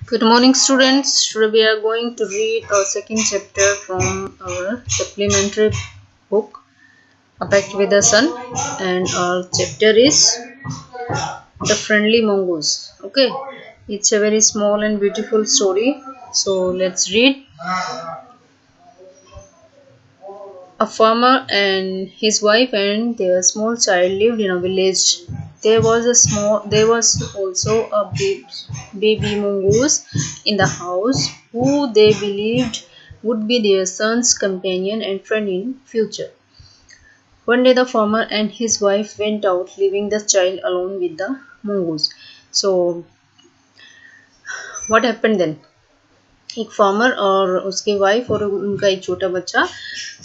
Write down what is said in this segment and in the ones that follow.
Good morning, students. Today we are going to read our second chapter from our supplementary book, A Pact with the Sun, and our chapter is The Friendly Mongoose. Okay, it's a very small and beautiful story. So let's read. A farmer and his wife and their small child lived in a village. There was also a baby mongoose in the house who they believed would be their son's companion and friend in future. One day the farmer and his wife went out, leaving the child alone with the mongoose. So what happened then? एक farmer और उसके wife और उनका एक छोटा बच्चा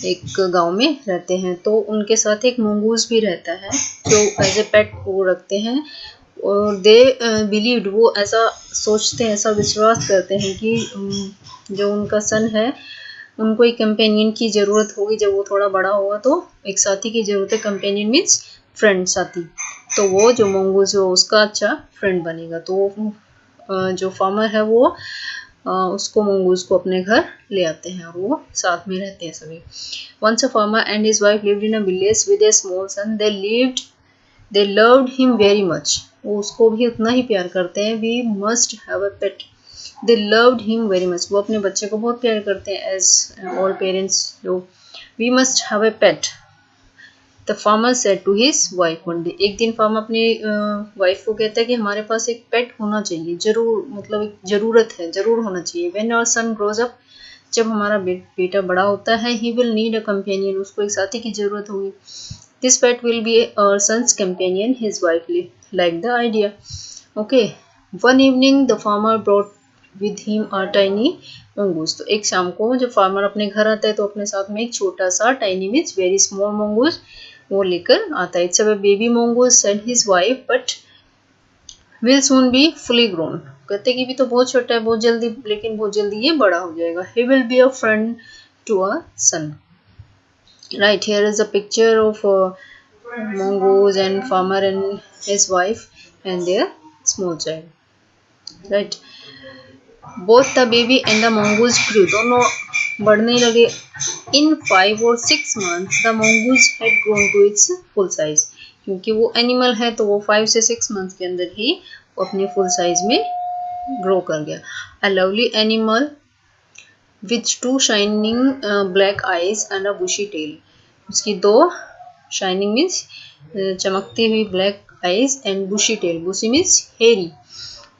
एक गांव में रहते हैं। तो उनके साथ एक मंगूस भी रहता है जो एज ए पेट वो रखते हैं। और दे बिलीव्ड, वो ऐसा सोचते हैं, ऐसा विश्वास करते हैं कि जो उनका सन है उनको एक कंपेनियन की ज़रूरत होगी। जब वो थोड़ा बड़ा होगा तो एक साथी की ज़रूरत है। कंपेनियन मीन्स फ्रेंड, साथी। तो वो जो मंगूस है उसका अच्छा फ्रेंड बनेगा। तो जो फार्मर है वो उसको मंगूस को अपने घर ले आते हैं और वो साथ में रहते हैं सभी। Once a farmer and his wife lived in a village with a small son. They loved him very much. वो उसको भी उतना ही प्यार करते हैं। We must have a pet. They loved him very much. वो अपने बच्चे को बहुत प्यार करते हैं as all parents do. We must have a pet. The farmer said to his wife one day. एक दिन फार्मर अपनी वाइफ को कहता है कि हमारे पास एक पेट होना चाहिए, जरूर, मतलब एक ज़रूरत है, ज़रूर होना चाहिए। When our son grows up, जब हमारा बेटा बड़ा होता है, he will need a companion. उसको एक साथी की ज़रूरत होगी। This pet will be our son's companion. His wife liked the idea. Okay. One evening the farmer brought with him a tiny mongoose. तो एक शाम को जब फार्मर अपने घर आता है तो अपने साथ में एक छोटा सा, tiny means very small mongoose, वो लेकर आता है। It's a baby mongoose said his wife, but will soon be fully grown. कहते कि भी तो बहुत छोटा है, बहुत जल्दी, लेकिन बहुत जल्दी ये बड़ा हो जाएगा। He will be a friend to our son. Right, here is a picture of a mongoose and farmer and his wife and their small child. Right. Both the baby and the mongoose grew. दोनों बढ़ने लगे। In 5 or 6 months, the mongoose had grown to its full size. क्योंकि वो animal है तो वो 5 से 6 months के अंदर ही अपने फुल साइज में ग्रो कर गया। A lovely animal with 2 shining black eyes and a bushy tail. उसकी 2 shining means चमकती हुई black eyes and bushy tail. bushy means hairy.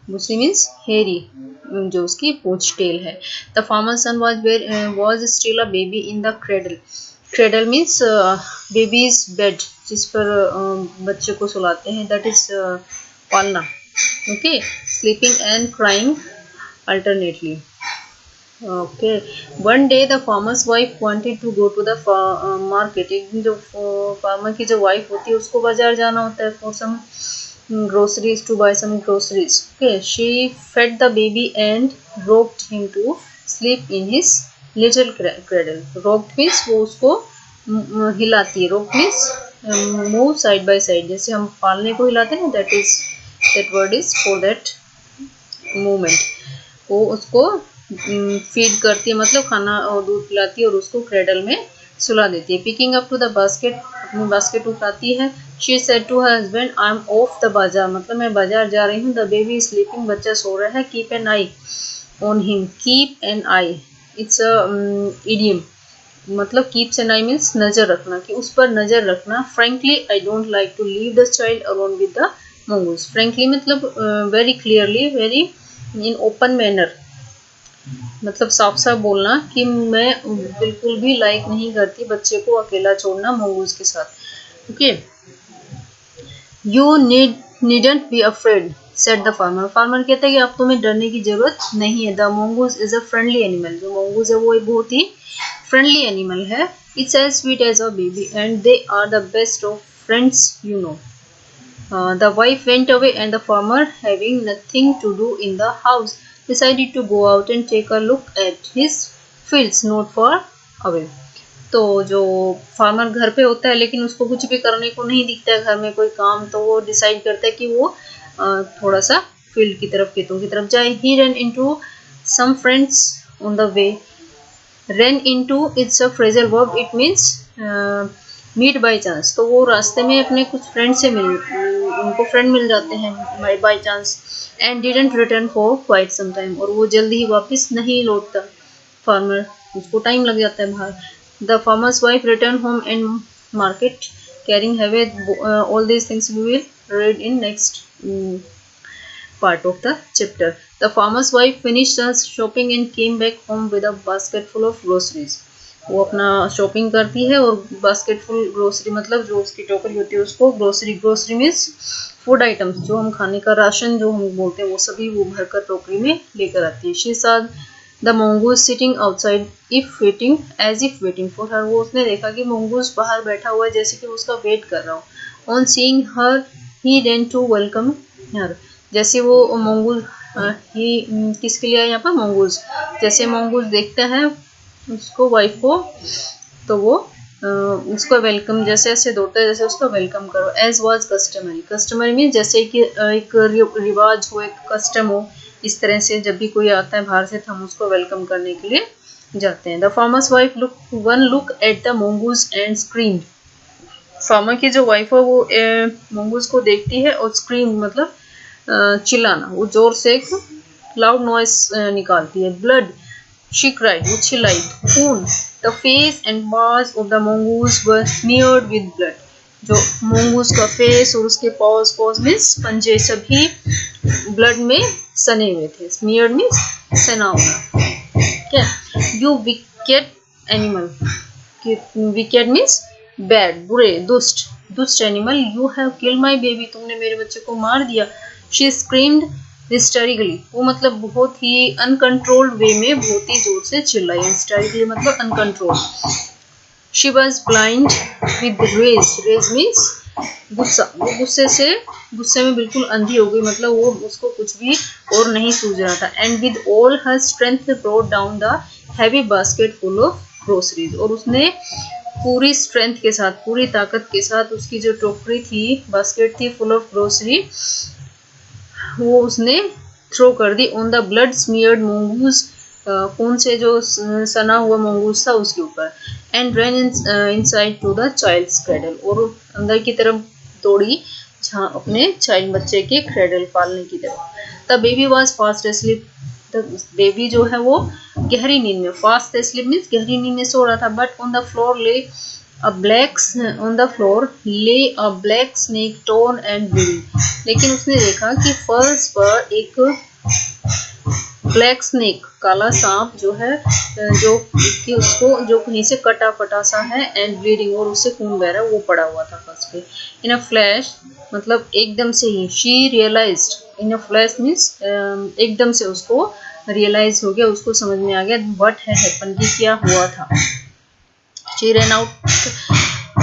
bushy means hairy, जो उसकी पूंछ टेल है। The farmer's son was still a baby in the cradle. Cradle means baby's bed, जिस पर बच्चे को सुलाते हैं, that is पालना। Okay, sleeping and crying alternately. Okay, one day the farmer's wife wanted to go to the market. एक दिन जो farmer की जो वाइफ होती है उसको बाजार जाना होता है for some groceries, to buy some groceries. Okay, she fed the baby and rocked him to sleep in his little cradle. Rocked means वो उसको हिलाती है। rocked means move side by side, जैसे हम पालने को हिलाते हैं ना, that word is for that movement. वो उसको फीड करती है, मतलब खाना और दूध पिलाती है और उसको क्रेडल में सुला देती है। Picking up to the basket, अपनी बास्केट उठाती है। She said to her husband, I am off the bazaar, मतलब मैं बाजार जा रही हूँ। द बेबी इज स्लीपिंग, बच्चा सो रहा है। Keep an eye on him, keep an eye, it's a idiom, मतलब कीप्स एन आई मीन्स नजर रखना, कि उस पर नजर रखना। Frankly I don't like to leave the child alone with the mongoose. Frankly मतलब very clearly, very in open manner, मतलब साफ साफ बोलना कि मैं बिल्कुल भी लाइक नहीं करती बच्चे को अकेला छोड़ना मंगूस के साथ। Okay, you needn't be afraid said the farmer. Farmer कहता है कि आप तुम्हें डरने की जरूरत नहीं है। The mongoose is a friendly animal, जो मंगूस है वो एक बहुत ही फ्रेंडली एनिमल है। It's as sweet as a baby and they are the best of friends, you know. The wife went away and the farmer, having nothing to do in the house, decided to go out and take a look at his fields not far away. तो जो farmer घर पे होता है लेकिन उसको कुछ भी करने को नहीं दिखता है घर में कोई काम, तो वो डिसाइड करता है कि वो थोड़ा सा फील्ड की तरफ, खेतों की तरफ जाए। He ran into some friends on the way. Ran into it's a phrasal verb. It means meet by chance. तो वो रास्ते में अपने कुछ फ्रेंड से उनको फ्रेंड मिल जाते हैं by chance. And didn't return for quite some time. और वो जल्दी ही वापस नहीं लौटता फार्मर, उसको टाइम लग जाता है बाहर. The farmer's wife returned home and market carrying heavy all these things we will read in next part of the chapter. The farmer's wife finished her shopping and came back home with a basket full of groceries. वो अपना shopping करती है और basket full grocery, मतलब जो उसकी टोकरी होती है उसको ग्रोसरी मीन्स फूड आइटम्स, जो हम खाने का राशन जो हम बोलते हैं वो सभी वो भरकर टोकरी में लेकर आती है. She saw the mongoose sitting outside as if waiting for her. वो उसने देखा कि mongoose बाहर बैठा हुआ है जैसे कि उसका वेट कर रहा हो. On seeing her he ran to welcome her. जैसे वो mongoose किसके लिए आया यहाँ पर mongoose, जैसे mongoose देखता है उसको वाइफ को तो वो उसको वेलकम जैसे ऐसे दौड़ता है जैसे उसका वेलकम करो. एज वॉज कस्टमरी मीन जैसे कि एक रिवाज हो, एक कस्टम हो, इस तरह से जब भी कोई आता है बाहर से तो हम उसको वेलकम करने के लिए जाते हैं. The farmer's wife look at the mongoose and screamed. Farmer की जो वाइफ है वो mongoose को देखती है और स्क्रीम मतलब चिल्लाना, वो जोर से एक लाउड नॉइस निकालती है. ब्लड she cried, वो चिल्लाई. खून. The face and paws of the mongoose were smeared with blood. जो mongoose का फेस और उसके paws मीन्स पंजे सभी ब्लड में सने हुए थे. smeared मीन्स सना हुआ. क्या? You wicked animal. wicked means bad, बुरे, दुष्ट animal. You have killed my baby. तुमने मेरे बच्चे को मार दिया. She screamed hysterically. वो मतलब बहुत ही अनकंट्रोल्ड वे में बहुत ही जोर से चिल्लाई. hysterically मतलब uncontrolled. She was blind with rage. rage means गुस्सा. वो गुस्से में बिल्कुल अंधी हो गई, मतलब वो उसको कुछ भी और नहीं सूझ रहा था. And with all her strength brought down the heavy basket full of groceries. और उसने पूरी स्ट्रेंथ के साथ, पूरी ताकत के साथ उसकी जो टोकरी थी, बास्केट थी फुल ऑफ ग्रोसरी, वो उसने थ्रो कर दी. On the blood smeared mongoose. खून से जो सना हुआ mongoose था उसके ऊपर. And ran inside to the child's cradle. और अंदर की तरफ दौड़ी जहाँ अपने चाइल्ड बच्चे के क्रेडल पालने की तरफ. The baby was fast asleep. Baby जो है वो गहरी नींद में, फास्ट स्लीप मीन्स गहरी नींद में सो रहा था. But on the floor lay a black snake torn and bleeding. लेकिन उसने देखा कि फर्श पर एक ब्लैक स्नेक, काला सांप जो है, जो कि उसको जो कहीं से कटा फटा सा है, एंड ब्लीडिंग और उससे खून बह रहा है, वो पड़ा हुआ था फर्श पे. इन अ फ्लैश मतलब एकदम से ही. She realised. In a flash means एकदम से उसको रियलाइज हो गया, उसको समझ में आ गया व्हाट हैड हैपेंड, कि क्या हुआ था. She ran out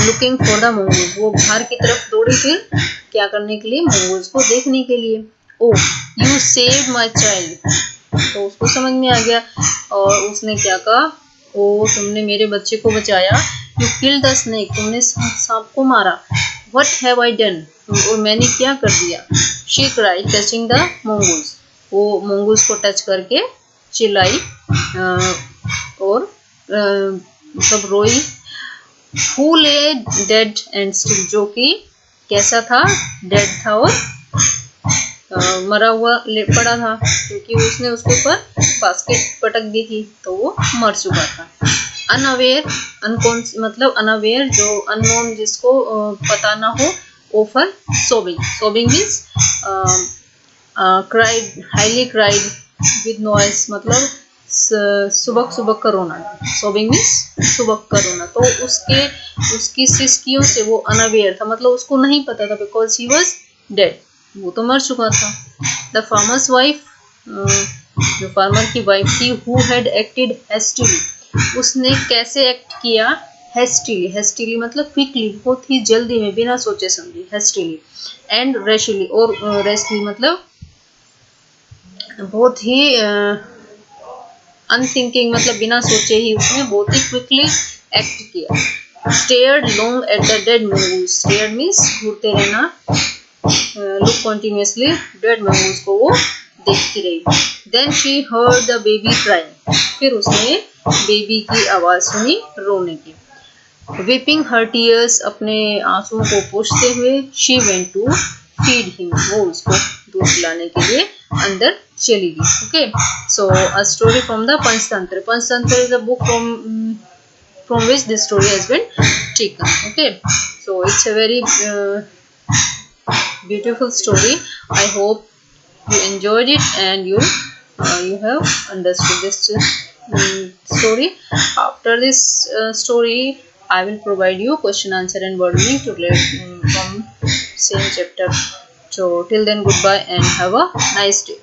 looking for the mongoose. वो बाहर की तरफ दौड़ी फिर क्या करने के लिए, mongoose को देखने के लिए. Oh you save my child. तो उसको समझ में आ गया और उसने क्या कहा, ओ तुमने मेरे बच्चे को बचाया. You kill the snake. तुमने सांप को मारा. What have I done. और मैंने क्या कर दिया. She cried touching the mongoose. वो mongoose को टच करके चिल्लाई और मतलब रोई. हु ले डेड एंड स्टिल. जो कि कैसा था, डेड था और मरा हुआ पड़ा था, क्योंकि उसने उसके ऊपर बास्केट पटक दी थी तो वो मर चुका था. अनअवेयर, मतलब अनअवेयर जो अननोन, जिसको पता ना हो. Offer सोबिंग means cried, highly cried with noise, मतलब सुबक का रोना. सोबिंग मीन्स सुबक का रोना. तो उसकी सिस्कियों से वो अनअवेयर था, मतलब उसको नहीं पता था, बिकॉज ही वॉज डेड, वो तो मर चुका था. द फार्मर्स वाइफ, जो फार्मर की वाइफ थी, हु हैड एक्टेड हेस्टिली. उसने कैसे एक्ट किया, हेस्टिली मतलब क्विकली, बहुत ही जल्दी में, बिना सोचे समझे, हेस्टिली. एंड रैशली, और रैशली मतलब बहुत ही अनथिंकिंग, मतलब बिना सोचे ही उसने बहुत ही क्विकली एक्ट किया. Stared long at the dead mongoose. Stared means घूरते रहना. look continuously, डेड mongoose को वो देखती रही. Then she heard the baby crying. फिर उसने बेबी की आवाज सुनी रोने की. Weeping her tears, अपने आंसुओं को पोंछते हुए, she went to feed him. वो उसको दूध पिलाने के लिए अंदर चली गई. Okay, so a story from the Panchtantra. Panchtantra is a book from which this story has been taken. Okay, so it's a very beautiful story. I hope you enjoyed it and you have understood this story. After this story, I will provide you question, answer, and word meaning to relate from same chapter. So till then, goodbye and have a nice day.